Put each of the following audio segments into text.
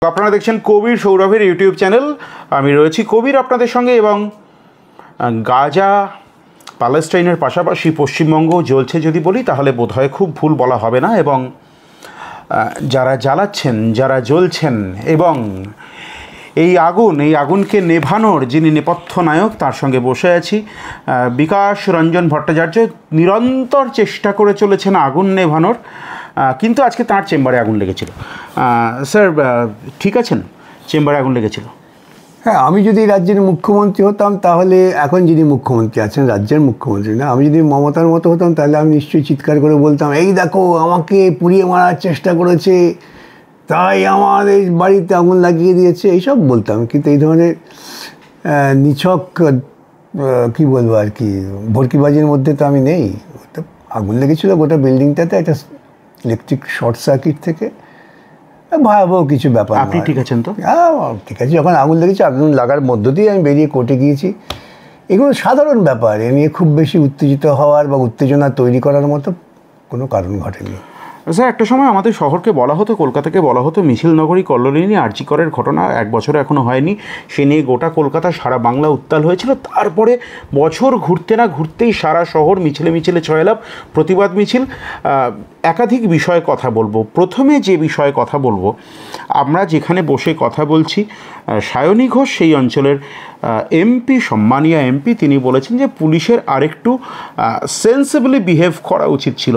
আপনারা দেখছেন কবির সৌরভের ইউটিউব চ্যানেল। আমি রয়েছি কবির আপনাদের সঙ্গে এবং গাজা প্যালেস্টাইনের পাশাপাশি পশ্চিমবঙ্গ জ্বলছে যদি বলি তাহলে বোধহয় খুব ভুল বলা হবে না। এবং যারা জ্বালাচ্ছেন, যারা জ্বলছেন এবং এই আগুনকে নেভানোর যিনি নেপথ্য নায়ক তার সঙ্গে বসে আছি। বিকাশ রঞ্জন ভট্টাচার্য নিরন্তর চেষ্টা করে চলেছেন আগুন নেভানোর, কিন্তু আজকে তার চেম্বারে আগুন লেগেছিল। স্যার ঠিক আছেন? চেম্বারে আগুন লেগেছিল। হ্যাঁ, আমি যদি রাজ্যের মুখ্যমন্ত্রী হতাম তাহলে, এখন যিনি মুখ্যমন্ত্রী আছেন রাজ্যের মুখ্যমন্ত্রী না, আমি যদি মমতার মতো হতাম তাহলে আমি নিশ্চয়ই চিৎকার করে বলতাম, এই দেখো আমাকে পুড়িয়ে মারার চেষ্টা করেছে, তাই আমাদের বাড়িতে আগুন লাগিয়ে দিয়েছে, এইসব বলতাম। কিন্তু এই ধরনের নিছক কী বলবো আর কি ভর্কিবাজির মধ্যে তো আমি নেই। আগুন লেগেছিলো গোটা বিল্ডিংটাতে, একটা ইলেকট্রিক শর্ট সার্কিট থেকে, ভয়াবহ কিছু ব্যাপার। আপনি ঠিক আছেন তো? হ্যাঁ ঠিক আছে। যখন আগুন লেগেছে, আগুন লাগার মধ্য দিয়ে আমি বেরিয়ে কোর্টে গিয়েছি। এগুলো সাধারণ ব্যাপার, এ নিয়ে খুব বেশি উত্তেজিত হওয়ার বা উত্তেজনা তৈরি করার মতো কোনো কারণ ঘটেনি। স্যার, একটা সময় আমাদের শহরকে বলা হতো, কলকাতাকে বলা হতো মিছিল নগরী, কল্লোলিনী, আরজিকরের ঘটনা 1 বছর এখনও হয়নি, সে নিয়ে গোটা কলকাতা সারা বাংলা উত্তাল হয়েছিল। তারপরে বছর ঘুরতে না ঘুরতেই সারা শহর মিছিলে মিছিলে ছয়লাভ, প্রতিবাদ মিছিল। একাধিক বিষয়ে কথা বলবো। প্রথমে যে বিষয়ে কথা বলবো, আমরা যেখানে বসে কথা বলছি, সায়নী ঘোষ সেই অঞ্চলের এমপি, সম্মানীয় এমপি, তিনি বলেছেন যে পুলিশের আরেকটু সেন্সিবলি বিহেভ করা উচিত ছিল।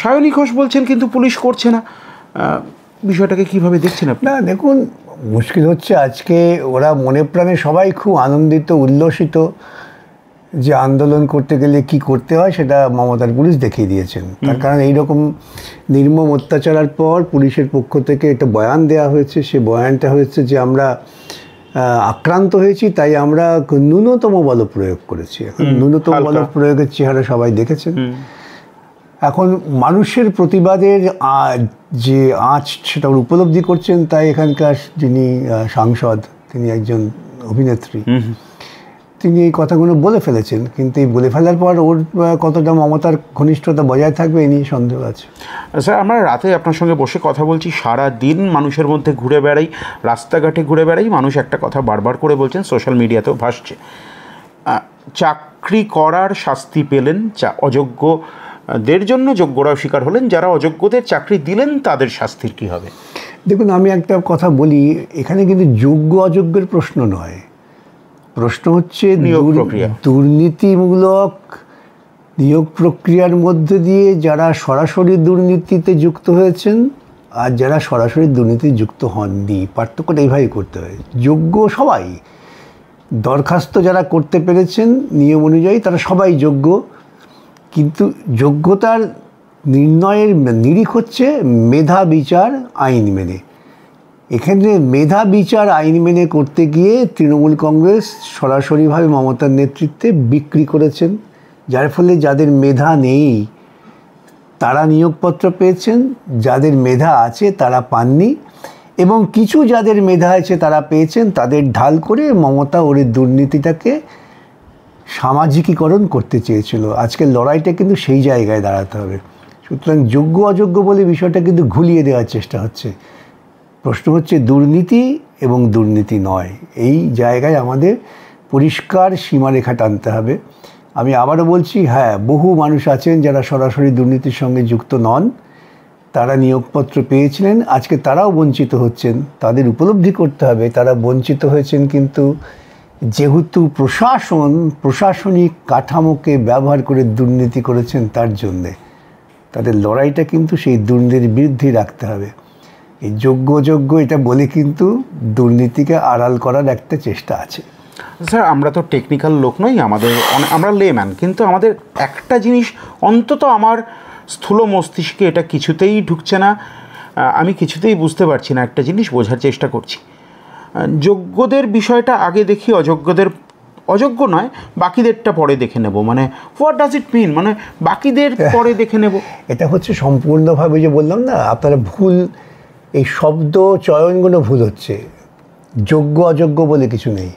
সায়নী ঘোষ বলছেন কিন্তু পুলিশ করছে না। বিষয়টাকে কীভাবে দেখছেন আপনি? না দেখুন, মুশকিল হচ্ছে আজকে ওরা মনে প্রাণে সবাই খুব আনন্দিত, উল্লসিত যে আন্দোলন করতে গেলে কি করতে হয় সেটা মমতার পুলিশ দেখিয়ে দিয়েছেন। তার কারণ এইরকম নির্মম অত্যাচারের পর পুলিশের পক্ষ থেকে একটা বয়ান দেওয়া হয়েছে। সে বয়ানটা হয়েছে যে আমরা আক্রান্ত হয়েছি, তাই আমরা ন্যূনতম বল প্রয়োগ করেছি। এখন ন্যূনতম বল প্রয়োগের চেহারা সবাই দেখেছেন। এখন মানুষের প্রতিবাদের যে আঁচ সেটা উপলব্ধি করছেন, তাই এখানকার যিনি সাংসদ, তিনি একজন অভিনেত্রী, তিনি এই কথাগুলো বলে ফেলেছেন। কিন্তু এই বলে ফেলার পর ওর কতটা মমতার ঘনিষ্ঠতা বজায় থাকবে এ নিয়ে সন্দেহ আছে। স্যার, আমরা রাতে আপনার সঙ্গে বসে কথা বলছি, সারা দিন মানুষের মধ্যে ঘুরে বেড়াই, রাস্তাঘাটে ঘুরে বেড়াই, মানুষ একটা কথা বারবার করে বলছেন, সোশ্যাল মিডিয়াতেও ভাসছে, চাকরি করার শাস্তি পেলেন অযোগ্যদের জন্য, যোগ্যরাও শিকার হলেন, যারা অযোগ্যদের চাকরি দিলেন তাদের শাস্তির কী হবে? দেখুন, আমি একটা কথা বলি, এখানে কিন্তু যোগ্য অযোগ্যের প্রশ্ন নয়, প্রশ্ন হচ্ছে দুর্নীতিমূলক নিয়োগ প্রক্রিয়ার মধ্যে দিয়ে যারা সরাসরি দুর্নীতিতে যুক্ত হয়েছেন আর যারা সরাসরি দুর্নীতি যুক্ত হননি, পার্থক্যটা এইভাবে করতে হয়। যোগ্য সবাই, দরখাস্ত যারা করতে পেরেছেন নিয়ম অনুযায়ী তারা সবাই যোগ্য, কিন্তু যোগ্যতার নির্ণয়ের নিরিখ হচ্ছে মেধা বিচার আইন মেনে। এখানে মেধা বিচার আইন মেনে করতে গিয়ে তৃণমূল কংগ্রেস সরাসরিভাবে মমতার নেতৃত্বে বিক্রি করেছেন, যার ফলে যাদের মেধা নেই তারা নিয়োগপত্র পেয়েছেন, যাদের মেধা আছে তারা পাননি, এবং কিছু যাদের মেধা আছে তারা পেয়েছেন। তাদের ঢাল করে মমতা ওর দুর্নীতিটাকে সামাজিকীকরণ করতে চেয়েছিল। আজকের লড়াইটা কিন্তু সেই জায়গায় দাঁড়াতে হবে। সুতরাং যোগ্য অযোগ্য বলে বিষয়টা কিন্তু ঘুলিয়ে দেওয়ার চেষ্টা হচ্ছে। প্রশ্ন হচ্ছে দুর্নীতি এবং দুর্নীতি নয়, এই জায়গায় আমাদের পরিষ্কার সীমারেখা টানতে হবে। আমি আবারও বলছি, হ্যাঁ, বহু মানুষ আছেন যারা সরাসরি দুর্নীতির সঙ্গে যুক্ত নন, তারা নিয়োগপত্র পেয়েছিলেন, আজকে তারাও বঞ্চিত হচ্ছেন। তাদের উপলব্ধি করতে হবে তারা বঞ্চিত হয়েছেন, কিন্তু যেহেতু প্রশাসনিক কাঠামোকে ব্যবহার করে দুর্নীতি করেছেন, তার জন্যে তাদের লড়াইটা কিন্তু সেই দুর্নীতির বিরুদ্ধেই রাখতে হবে। এই যোগ্য এটা বলে কিন্তু দুর্নীতিকে আড়াল করার একটা চেষ্টা আছে। স্যার, আমরা তো টেকনিক্যাল লোক নই, আমরা লেম্যান, কিন্তু আমাদের একটা জিনিস অন্তত আমার স্থূল মস্তিষ্কে এটা কিছুতেই ঢুকছে না, আমি কিছুতেই বুঝতে পারছি না। একটা জিনিস বোঝার চেষ্টা করছি, যোগ্যদের বিষয়টা আগে দেখি, অযোগ্য নয়, বাকিদেরটা পরে দেখে নেব। মানে হোয়াট ডাজ ইট মিন, মানে বাকিদের পরে দেখে নেব? এটা হচ্ছে সম্পূর্ণভাবে, যে বললাম না, আপনারা ভুল, এই শব্দ চয়নগুলো ভুল হচ্ছে। যোগ্য অযোগ্য বলে কিছু নেই।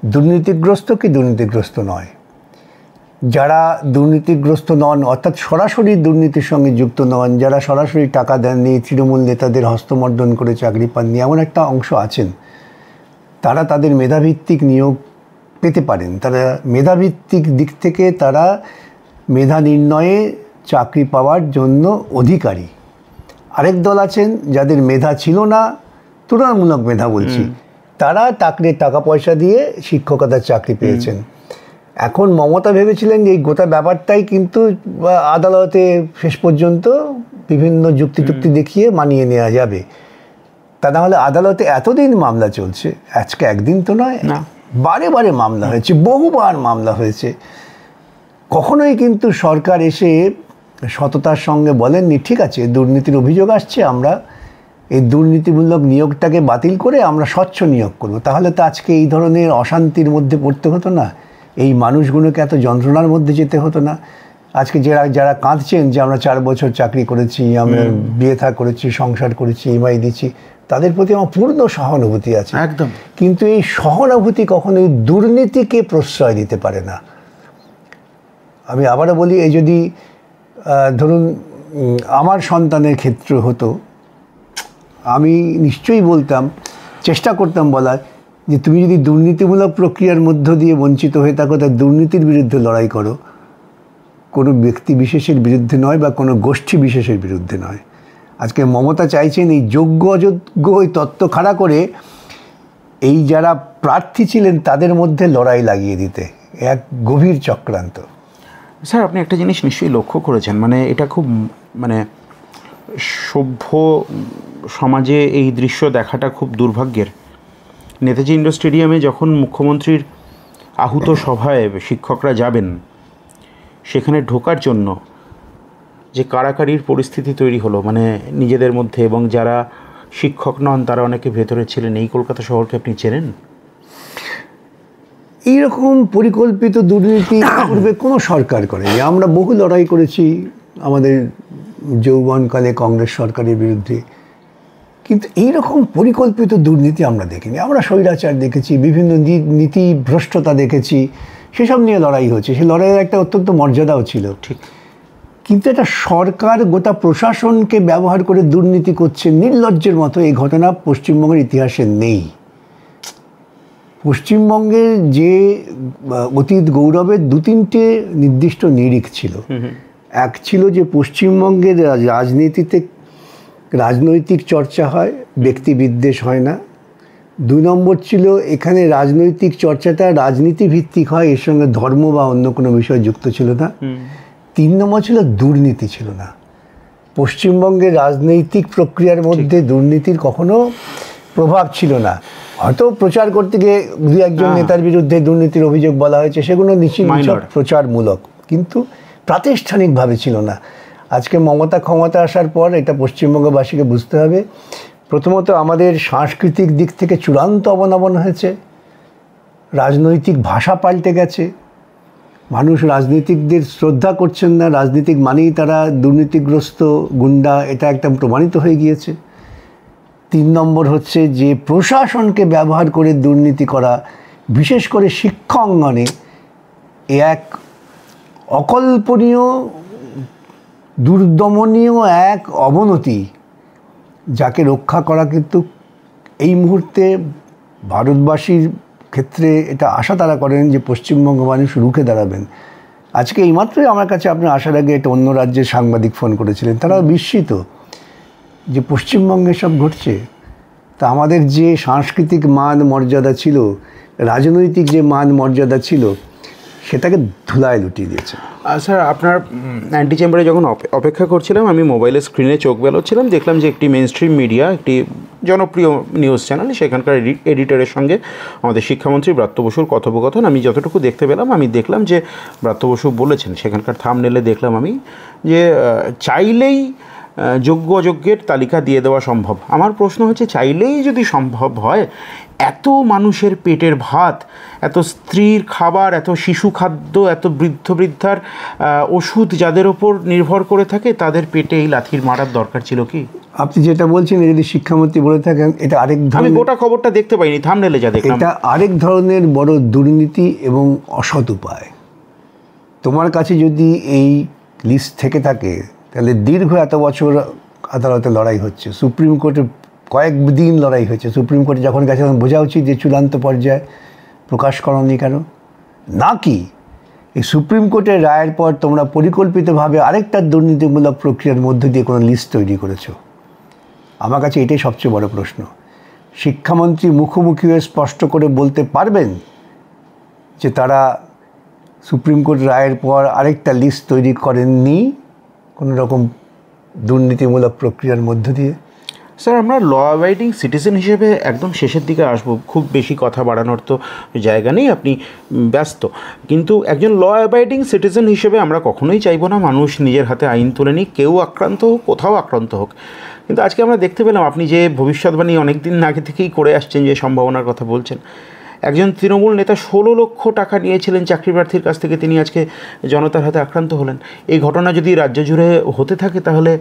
দুর্নীতিগ্রস্ত কি দুর্নীতিগ্রস্ত নয়, যারা দুর্নীতিগ্রস্ত নন, অর্থাৎ সরাসরি দুর্নীতির সঙ্গে যুক্ত নন, যারা সরাসরি টাকা দেননি, তৃণমূল নেতাদের হস্তমর্দন করে চাকরি পাননি, এমন একটা অংশ আছেন, তারা তাদের মেধাভিত্তিক নিয়োগ পেতে পারেন। তারা মেধাভিত্তিক দিক থেকে তারা মেধা নির্ণয়ে চাকরি পাওয়ার জন্য অধিকারী। আরেক দল আছেন যাদের মেধা ছিল না, তুলনামূলক মেধা বলছি, তারা টাকা পয়সা দিয়ে শিক্ষকতার চাকরি পেয়েছেন। এখন মমতা ভেবেছিলেন যে এই গোটা ব্যাপারটাই কিন্তু আদালতে শেষ পর্যন্ত বিভিন্ন যুক্তি দেখিয়ে মানিয়ে নেওয়া যাবে। তা না হলে আদালতে এতদিন মামলা চলছে, আজকে একদিন তো নয়, বারে বারে মামলা হয়েছে, বহুবার মামলা হয়েছে। কখনোই কিন্তু সরকার এসে সততার সঙ্গে বলেননি ঠিক আছে দুর্নীতির অভিযোগ আসছে, আমরা এই দুর্নীতিমূলক নিয়োগটাকে বাতিল করে আমরা স্বচ্ছ নিয়োগ করব। তাহলে তো আজকে এই ধরনের অশান্তির মধ্যে পড়তে হতো না, এই মানুষগুলোকে এত যন্ত্রণার মধ্যে যেতে হতো না। আজকে যারা কাঁদছেন যে আমরা 4 বছর চাকরি করেছি, আমরা বিয়ে থা করেছি, সংসার করেছি, ইএমআই দিচ্ছি, তাদের প্রতি আমার পূর্ণ সহানুভূতি আছে একদম। কিন্তু এই সহানুভূতি কখনোই দুর্নীতিকে প্রশ্রয় দিতে পারে না। আমি আবারও বলি, এই যদি ধরুন আমার সন্তানের ক্ষেত্র হতো, আমি নিশ্চয়ই বলতাম, চেষ্টা করতাম বলার, যে তুমি যদি দুর্নীতিমূলক প্রক্রিয়ার মধ্য দিয়ে বঞ্চিত হয়ে থাকো, তার দুর্নীতির বিরুদ্ধে লড়াই করো, কোনো ব্যক্তি বিশেষের বিরুদ্ধে নয় বা কোনো গোষ্ঠী বিশেষের বিরুদ্ধে নয়। আজকে মমতা চাইছেন এই যোগ্য অযোগ্য ওই তত্ত্ব খাড়া করে এই যারা প্রার্থী ছিলেন তাদের মধ্যে লড়াই লাগিয়ে দিতে, এক গভীর চক্রান্ত। স্যার আপনি একটা জিনিস নিশ্চয়ই লক্ষ্য করেছেন, মানে এটা খুব মানে সভ্য সমাজে এই দৃশ্য দেখাটা খুব দুর্ভাগ্যের। নেতাজি ইন্ডোর স্টেডিয়ামে যখন মুখ্যমন্ত্রীর আহুত সভায় শিক্ষকরা যাবেন, সেখানে ঢোকার জন্য যে কাড়াকাড়ির পরিস্থিতি তৈরি হলো মানে নিজেদের মধ্যে, এবং যারা শিক্ষক নন তারা অনেকে ভেতরে ছিলেন, এই কলকাতা শহরকে আপনি চেনেন? এইরকম পরিকল্পিত দুর্নীতি পূর্বে কোনো সরকার করেনি। আমরা বহু লড়াই করেছি আমাদের যৌবনকালে কংগ্রেস সরকারের বিরুদ্ধে, কিন্তু এইরকম পরিকল্পিত দুর্নীতি আমরা দেখিনি। আমরা স্বৈরাচার দেখেছি, বিভিন্ন নীতি ভ্রষ্টতা দেখেছি, সেসব নিয়ে লড়াই হচ্ছে। সেই লড়াইয়ের একটা অত্যন্ত মর্যাদাও ছিল, ঠিক। কিন্তু একটা সরকার গোটা প্রশাসনকে ব্যবহার করে দুর্নীতি করছে নির্লজ্জের মতো, এই ঘটনা পশ্চিমবঙ্গের ইতিহাসে নেই। পশ্চিমবঙ্গের যে অতীত গৌরবের 2-3টে নির্দিষ্ট নিরিখ ছিল। এক ছিল যে পশ্চিমবঙ্গের রাজনীতিতে রাজনৈতিক চর্চা হয়, ব্যক্তি বিদ্বেষ হয় না। 2 নম্বর ছিল এখানে রাজনৈতিক চর্চাটা রাজনীতি ভিত্তিক হয়, এর সঙ্গে ধর্ম বা অন্য কোনো বিষয় যুক্ত ছিল না। 3 নম্বর ছিল দুর্নীতি ছিল না। পশ্চিমবঙ্গের রাজনৈতিক প্রক্রিয়ার মধ্যে দুর্নীতির কখনো প্রভাব ছিল না। হয়তো প্রচার করতে গিয়ে 2-1জন নেতার বিরুদ্ধে দুর্নীতির অভিযোগ বলা হয়েছে, সেগুলো নিশ্চিত প্রচারমূলক, কিন্তু প্রাতিষ্ঠানিকভাবে ছিল না। আজকে মমতা ক্ষমতা আসার পর এটা পশ্চিমবঙ্গবাসীকে বুঝতে হবে, প্রথমত আমাদের সাংস্কৃতিক দিক থেকে চূড়ান্ত অবনমন হয়েছে, রাজনৈতিক ভাষা পাল্টে গেছে, মানুষ রাজনীতিকদের শ্রদ্ধা করছেন না, রাজনীতিক মানেই তারা দুর্নীতিগ্রস্ত গুন্ডা, এটা একদম প্রমাণিত হয়ে গিয়েছে। 3 নম্বর হচ্ছে যে প্রশাসনকে ব্যবহার করে দুর্নীতি করা, বিশেষ করে শিক্ষা অঙ্গনে, এক অকল্পনীয় দুর্দমনীয় এক অবনতি, যাকে রক্ষা করা কিন্তু এই মুহূর্তে ভারতবাসীর ক্ষেত্রে এটা আশা তারা করেন যে পশ্চিমবঙ্গ মানুষ রুখে দাঁড়াবেন। আজকে এইমাত্রই আমার কাছে আপনার আসার আগে একটা অন্য রাজ্যের সাংবাদিক ফোন করেছিলেন, তারা বিস্মিত যে পশ্চিমবঙ্গে সব ঘটছে। তা আমাদের যে সাংস্কৃতিক মান মর্যাদা ছিল, রাজনৈতিক যে মান মর্যাদা ছিল, সেটাকে ধুলায় লুটিয়ে দিয়েছে। স্যার আপনার অ্যান্টি চেম্বারে যখন অপেক্ষা করছিলাম, আমি মোবাইলের স্ক্রিনে চোখ বেলোচ্ছিলাম, দেখলাম যে একটি মেইন স্ট্রিম মিডিয়া, একটি জনপ্রিয় নিউজ চ্যানেল, সেখানকার এডিটরের সঙ্গে আমাদের শিক্ষামন্ত্রী ব্রাত্য বসুর কথোপকথন আমি যতটুকু দেখতে পেলাম, আমি দেখলাম যে ব্রাত্য বসু বলেছেন, সেখানকার থাম্বনেলে দেখলাম আমি যে চাইলেই যোগ্য অযোগ্যের তালিকা দিয়ে দেওয়া সম্ভব। আমার প্রশ্ন হচ্ছে, চাইলেই যদি সম্ভব হয়, এত মানুষের পেটের ভাত, এত স্ত্রীর খাবার, এত শিশু খাদ্য, এত বৃদ্ধার ওষুধ যাদের ওপর নির্ভর করে থাকে, তাদের পেটে এই লাথির মারার দরকার ছিল কি? আপনি যেটা বলছেন, যদি শিক্ষামন্ত্রী বলে থাকেন, এটা আরেক ধরনের, আমি গোটা খবরটা দেখতে পাইনি, থাম্বনেলে যা দেখলাম, এটা আরেক ধরনের বড় দুর্নীতি এবং অসৎ উপায়। তোমার কাছে যদি এই লিস্ট থেকে থাকে তাহলে দীর্ঘ এত বছর আদালতে লড়াই হচ্ছে, সুপ্রিম কোর্টে কয়েকদিন লড়াই হয়েছে, সুপ্রিম কোর্টে যখন গেছে তখন বোঝা উচিত যে চূড়ান্ত পর্যায়ে প্রকাশ করনি কেন? নাকি এই সুপ্রিম কোর্টের রায়ের পর তোমরা পরিকল্পিতভাবে আরেকটা দুর্নীতিমূলক প্রক্রিয়ার মধ্য দিয়ে কোনো লিস্ট তৈরি করেছো? আমার কাছে এটাই সবচেয়ে বড় প্রশ্ন। শিক্ষামন্ত্রী মুখোমুখি হয়ে স্পষ্ট করে বলতে পারবেন যে তারা সুপ্রিম কোর্ট রায়ের পর আরেকটা লিস্ট তৈরি করেননি কোনো রকম দুর্নীতিমূলক প্রক্রিয়ার মধ্য দিয়ে? স্যার, আমরা ল অ্যাবাইডিং সিটিজেন হিসেবে একদম শেষের দিকে আসবো, খুব বেশি কথা বাড়ানোর তো জায়গা নেই, আপনি ব্যস্ত। কিন্তু একজন ল অ্যাবাইডিং সিটিজেন হিসেবে আমরা কখনোই চাইবো না মানুষ নিজের হাতে আইন তুলে নিক, কেউ আক্রান্ত হোক, কোথাও আক্রান্ত হোক। কিন্তু আজকে আমরা দেখতে পেলাম আপনি যে ভবিষ্যৎবাণী অনেক দিন আগে থেকেই করে আসছেন, যে সম্ভাবনার কথা বলছেন, একজন তৃণমূল নেতা 16 লক্ষ টাকা নিয়েছিলেন চাকরি প্রার্থীর কাছ থেকে, তিনি আজকে জনতার হাতে আক্রান্ত হলেন। এই ঘটনা যদি রাজ্য জুড়ে হতে থাকে তাহলে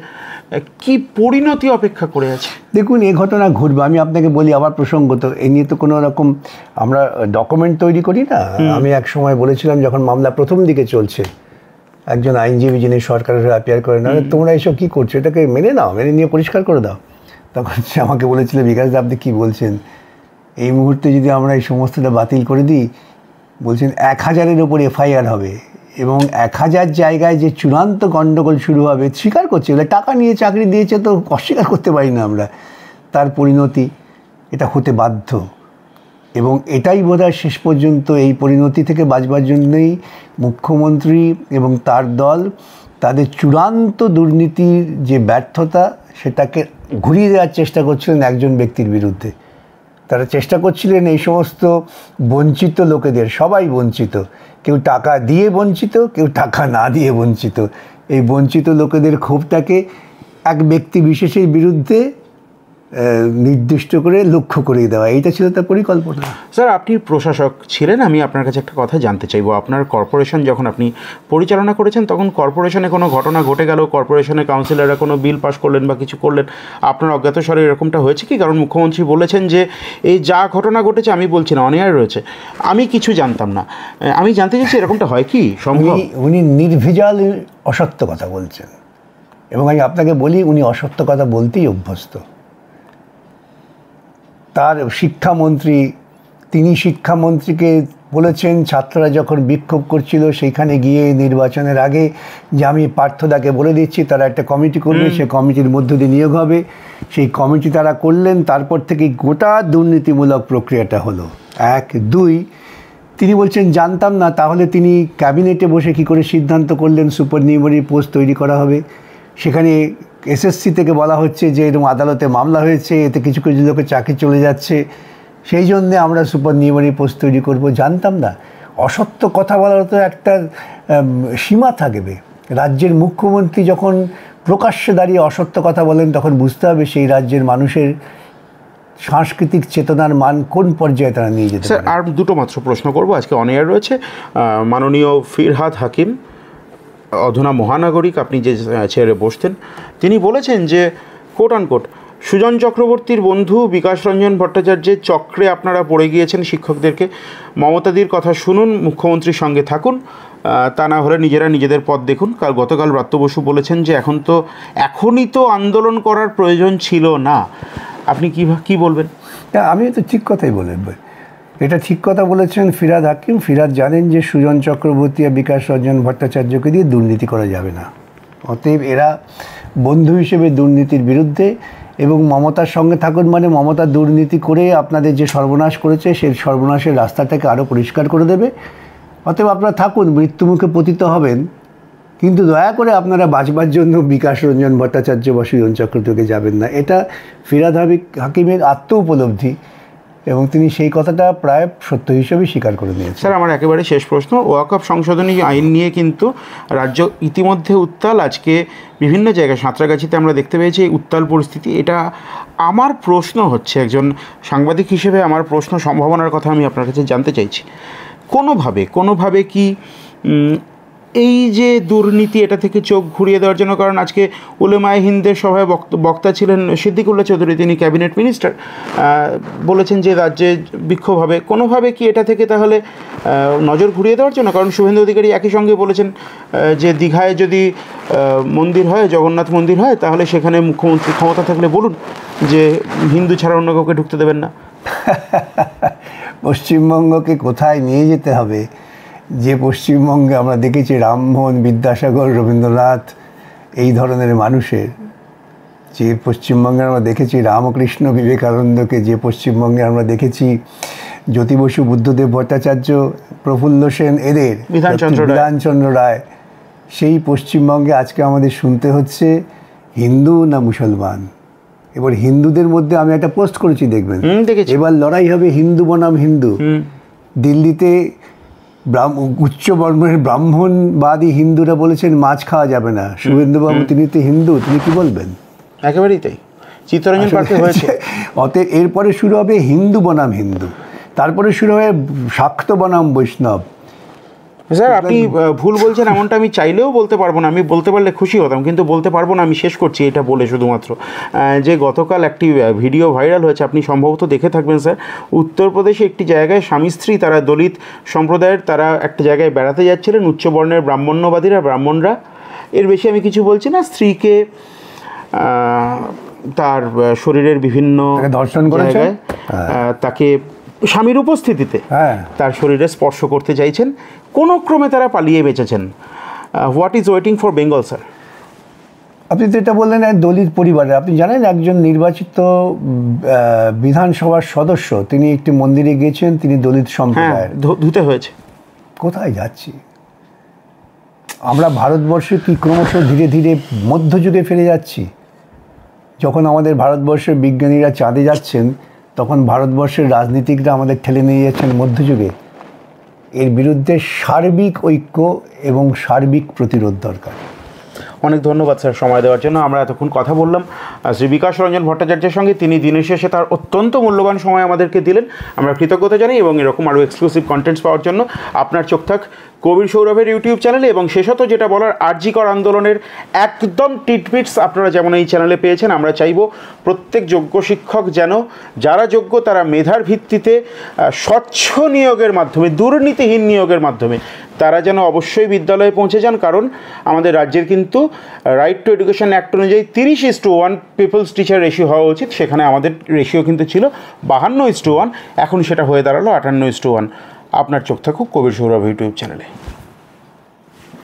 কি পরিণতি অপেক্ষা করে আছে? দেখুন, এই ঘটনা ঘটবে। আমি আপনাকে বলি আবার প্রসঙ্গত, এ নিয়ে তো কোনো রকম আমরা ডকুমেন্ট তৈরি করি না। আমি এক সময় বলেছিলাম, যখন মামলা প্রথম দিকে চলছে, একজন আইনজীবী যিনি সরকারের হয়ে অ্যাপিয়ার করেন, তোমরা এসব কী করছো, এটাকে মেনে নাও, মেনে নিয়ে পরিষ্কার করে দাও। তখন সে আমাকে বলেছিল, বিকাশদা আপনি কী বলছেন, এই মুহূর্তে যদি আমরা এই সমস্তটা বাতিল করে দিই, বলছেন 1000-এর ওপর এফআইআর হবে এবং 1000 জায়গায় যে চূড়ান্ত গণ্ডগোল শুরু হবে, স্বীকার করছে, বলে টাকা নিয়ে চাকরি দিয়েছে তো অস্বীকার করতে পারি না আমরা, তার পরিণতি এটা হতে বাধ্য। এবং এটাই বোধহয় শেষ পর্যন্ত এই পরিণতি থেকে বাঁচবার জন্যই মুখ্যমন্ত্রী এবং তার দল তাদের চূড়ান্ত দুর্নীতির যে ব্যর্থতা সেটাকে ঘুরিয়ে দেওয়ার চেষ্টা করছিলেন একজন ব্যক্তির বিরুদ্ধে। তারা চেষ্টা করছিলেন এই সমস্ত বঞ্চিত লোকেদের, সবাই বঞ্চিত, কেউ টাকা দিয়ে বঞ্চিত, কেউ টাকা না দিয়ে বঞ্চিত, এই বঞ্চিত লোকেদের ক্ষোভটাকে এক ব্যক্তি বিশেষের বিরুদ্ধে নির্দিষ্ট করে লক্ষ্য করিয়ে দেওয়া, এইটা ছিল তার পরিকল্পনা। স্যার, আপনি প্রশাসক ছিলেন, আমি আপনার কাছে একটা কথা জানতে চাইবো। আপনার কর্পোরেশন যখন আপনি পরিচালনা করেছেন, তখন কর্পোরেশনে কোনো ঘটনা ঘটে গেল, কর্পোরেশনের কাউন্সিলররা কোনো বিল পাস করলেন বা কিছু করলেন, আপনার অজ্ঞাতসারে এরকমটা হয়েছে কি? কারণ মুখ্যমন্ত্রী বলেছেন যে এই যা ঘটনা ঘটেছে, আমি বলছি না, অনিয়ার রয়েছে, আমি কিছু জানতাম না। আমি জানতে চাইছি এরকমটা হয় কি সম্ভব? উনি নির্ভেজাল অসত্য কথা বলছেন, এবং আমি আপনাকে বলি উনি অসত্য কথা বলতেই অভ্যস্ত। তার শিক্ষামন্ত্রী, তিনি শিক্ষামন্ত্রীকে বলেছেন ছাত্ররা যখন বিক্ষোভ করছিল সেইখানে গিয়ে নির্বাচনের আগে, যে আমি পার্থদাকে বলে দিচ্ছি তারা একটা কমিটি করবে, সেই কমিটির মধ্য দিয়ে নিয়োগ হবে। সেই কমিটি তারা করলেন, তারপর থেকে গোটা দুর্নীতিমূলক প্রক্রিয়াটা হলো। 1, 2 তিনি বলছেন জানতাম না, তাহলে তিনি ক্যাবিনেটে বসে কী করে সিদ্ধান্ত করলেন সুপার নিউমারি পোস্ট তৈরি করা হবে? সেখানে এসএসসি থেকে বলা হচ্ছে যে এরকম আদালতে মামলা হয়েছে, এতে কিছু কিছু লোকের চাকরি চলে যাচ্ছে, সেই জন্যে আমরা সুপার নিউমারি পোস্ট তৈরি করবো। জানতাম না। অসত্য কথা বলার তো একটা সীমা থাকবে। রাজ্যের মুখ্যমন্ত্রী যখন প্রকাশ্যে দাঁড়িয়ে অসত্য কথা বলেন, তখন বুঝতে হবে সেই রাজ্যের মানুষের সাংস্কৃতিক চেতনার মান কোন পর্যায়ে তারা নিয়ে যেতে পারে। আর দুটো মাত্র প্রশ্ন করবো, আজকে অনিয়ার রয়েছে। মাননীয় ফিরহাদ হাকিম, অধুনা মহানাগরিক, আপনি যে চেয়ারে বসতেন, তিনি বলেছেন যে কোট আনকোট, সুজন চক্রবর্তীর বন্ধু বিকাশ রঞ্জন ভট্টাচার্যের চক্রে আপনারা পড়ে গিয়েছেন শিক্ষকদেরকে। মমতাদির কথা শুনুন, মুখ্যমন্ত্রীর সঙ্গে থাকুন, তা না হলে নিজেরা নিজেদের পথ দেখুন। গতকাল ব্রাত্য বসু বলেছেন যে এখনই তো আন্দোলন করার প্রয়োজন ছিল না। আপনি কি বলবেন? আমি তো ঠিক কথাই বলেন, এটা ঠিক কথা বলেছেন ফিরহাদ হাকিম। ফিরহাদ জানেন যে সুজন চক্রবর্তী আর বিকাশ রঞ্জন ভট্টাচার্যকে দিয়ে দুর্নীতি করা যাবে না, অতএব এরা বন্ধু হিসেবে দুর্নীতির বিরুদ্ধে, এবং মমতার সঙ্গে থাকুন মানে মমতা দুর্নীতি করে আপনাদের যে সর্বনাশ করেছে সেই সর্বনাশের রাস্তাটাকে আরও পরিষ্কার করে দেবে। অতএব আপনারা থাকুন, মৃত্যুমুখে পতিত হবেন, কিন্তু দয়া করে আপনারা বাঁচবার জন্য বিকাশ রঞ্জন ভট্টাচার্য বা সুজন চক্রবর্তীকে যাবেন না। এটা ফিরহাদ হাকিমের আত্ম উপলব্ধি, এবং তিনি সেই কথাটা প্রায় সত্য হিসেবে স্বীকার করে নিয়েছেন। স্যার, আমার একেবারে শেষ প্রশ্ন, ওয়াকফ সংশোধনী আইন নিয়ে কিন্তু রাজ্য ইতিমধ্যে উত্তাল। আজকে বিভিন্ন জায়গায়, সাঁতরাগাছিতে আমরা দেখতে পেয়েছি উত্তাল পরিস্থিতি। এটা আমার প্রশ্ন হচ্ছে, একজন সাংবাদিক হিসেবে আমার প্রশ্ন, সম্ভাবনার কথা আমি আপনার কাছে জানতে চাইছি, কোনোভাবে কি এই যে দুর্নীতি, এটা থেকে চোখ ঘুরিয়ে দেওয়ার জন্য, কারণ আজকে উলেমায়ে হিন্দের সভায় বক্তা ছিলেন সিদ্দিকুল্লাহ চৌধুরী, তিনি ক্যাবিনেট মিনিস্টার, বলেছেন যে রাজ্যে বিক্ষোভ হবে, কোনোভাবে কি এটা থেকে তাহলে নজর ঘুরিয়ে দেওয়ার জন্য? কারণ শুভেন্দু অধিকারী একই সঙ্গে বলেছেন যে দীঘায় যদি মন্দির হয়, জগন্নাথ মন্দির হয়, তাহলে সেখানে মুখ্যমন্ত্রী ক্ষমতা থাকলে বলুন যে হিন্দু ছাড়া অন্য কাউকে ঢুকতে দেবেন না। পশ্চিমবঙ্গকে কোথায় নিয়ে যেতে হবে, যে পশ্চিমবঙ্গে আমরা দেখেছি রামমোহন, বিদ্যাসাগর, রবীন্দ্রনাথ এই ধরনের মানুষের, যে পশ্চিমবঙ্গে আমরা দেখেছি রামকৃষ্ণ, বিবেকানন্দকে, যে পশ্চিমবঙ্গে আমরা দেখেছি জ্যোতি বসু, বুদ্ধদেব ভট্টাচার্য, প্রফুল্ল সেন, এদের, বিধানচন্দ্র রায়, সেই পশ্চিমবঙ্গে আজকে আমাদের শুনতে হচ্ছে হিন্দু না মুসলমান। এবার হিন্দুদের মধ্যে আমি একটা পোস্ট করেছি, দেখবেন, এবার লড়াই হবে হিন্দু বনাম হিন্দু। দিল্লিতে উচ্চ বর্ণের ব্রাহ্মণবাদী হিন্দুরা বলেছেন মাছ খাওয়া যাবে না। শুভেন্দুবাবু, তিনি তো হিন্দু, তিনি কি বলবেন? একেবারেই তাই, চিত্তরঞ্জন পার্কে হয়েছে। অতএব এরপরে শুরু হবে হিন্দু বনাম হিন্দু, তারপরে শুরু হবে শাক্ত বনাম বৈষ্ণব। স্যার, আপনি ভুল বলছেন এমনটা আমি চাইলেও বলতে পারবো না, আমি বলতে পারলে খুশি হতাম, কিন্তু বলতে পারবো না। আমি শেষ করছি এটা বলে শুধুমাত্র যে গতকাল একটি ভিডিও ভাইরাল হয়েছে, আপনি সম্ভবত দেখে থাকবেন স্যার। উত্তরপ্রদেশে একটি জায়গায় স্বামী স্ত্রী, তারা দলিত সম্প্রদায়ের, তারা একটা জায়গায় বেড়াতে যাচ্ছিলেন, উচ্চবর্ণের ব্রাহ্মণ্যবাদীরা, ব্রাহ্মণরা, এর বেশি আমি কিছু বলছি না, স্ত্রীকে তার শরীরের বিভিন্ন দর্শন করেছে, তাকে স্বামীর উপস্থিতিতে তার শরীরে স্পর্শ করতে চাইছেন, কোনো ক্রমে তারা পালিয়ে বেঁচেছেন। What is waiting for Bengal sir? আপনি তো এটা বললেন দলিত পরিবারের। আপনি জানেন একজন নির্বাচিত বিধানসভার সদস্য, তিনি একটি মন্দিরে গিয়েছেন, তিনি দলিত সম্প্রদায়ের, ধুতে হয়েছে। কোথায় যাচ্ছি আমরা? ভারতবর্ষে কি ক্রমশ ধীরে ধীরে মধ্যযুগে ফিরে যাচ্ছি? যখন আমাদের ভারতবর্ষের বিজ্ঞানীরা চাঁদে যাচ্ছেন, তখন ভারতবর্ষের রাজনীতিকরা আমাদের ঠেলে নিয়ে যাচ্ছেন মধ্যযুগে। এর বিরুদ্ধে সার্বিক ঐক্য এবং সার্বিক প্রতিরোধ দরকার। অনেক ধন্যবাদ স্যার সময় দেওয়ার জন্য। আমরা এতক্ষণ কথা বললাম শ্রী বিকাশ রঞ্জন ভট্টাচার্যের সঙ্গে, তিনি দিনের শেষে তার অত্যন্ত মূল্যবান সময় আমাদেরকে দিলেন, আমরা কৃতজ্ঞতা জানাই। এবং এরকম আরও এক্সক্লুসিভ কন্টেন্টস পাওয়ার জন্য আপনার চোখ থাক কবির সৌরভের ইউটিউব চ্যানেলে। এবং শেষত যেটা বলার, আরজি কর আন্দোলনের একদম টিটবিটস আপনারা যেমন এই চ্যানেলে পেয়েছেন, আমরা চাইব প্রত্যেক যোগ্য শিক্ষক যেন, যারা যোগ্য তারা মেধার ভিত্তিতে স্বচ্ছ নিয়োগের মাধ্যমে, দুর্নীতিহীন নিয়োগের মাধ্যমে তারা যেন অবশ্যই বিদ্যালয়ে পৌঁছে যান। কারণ আমাদের রাজ্যের কিন্তু রাইট টু এডুকেশন অ্যাক্ট অনুযায়ী 30:1 পিপলস টিচার রেশিও হওয়া উচিত, সেখানে আমাদের রেশিও কিন্তু ছিল 52:1, এখন সেটা হয়ে দাঁড়ালো 58:1। আপনার চোখ থাকুক কবির সৌরভ ইউটিউব চ্যানেলে।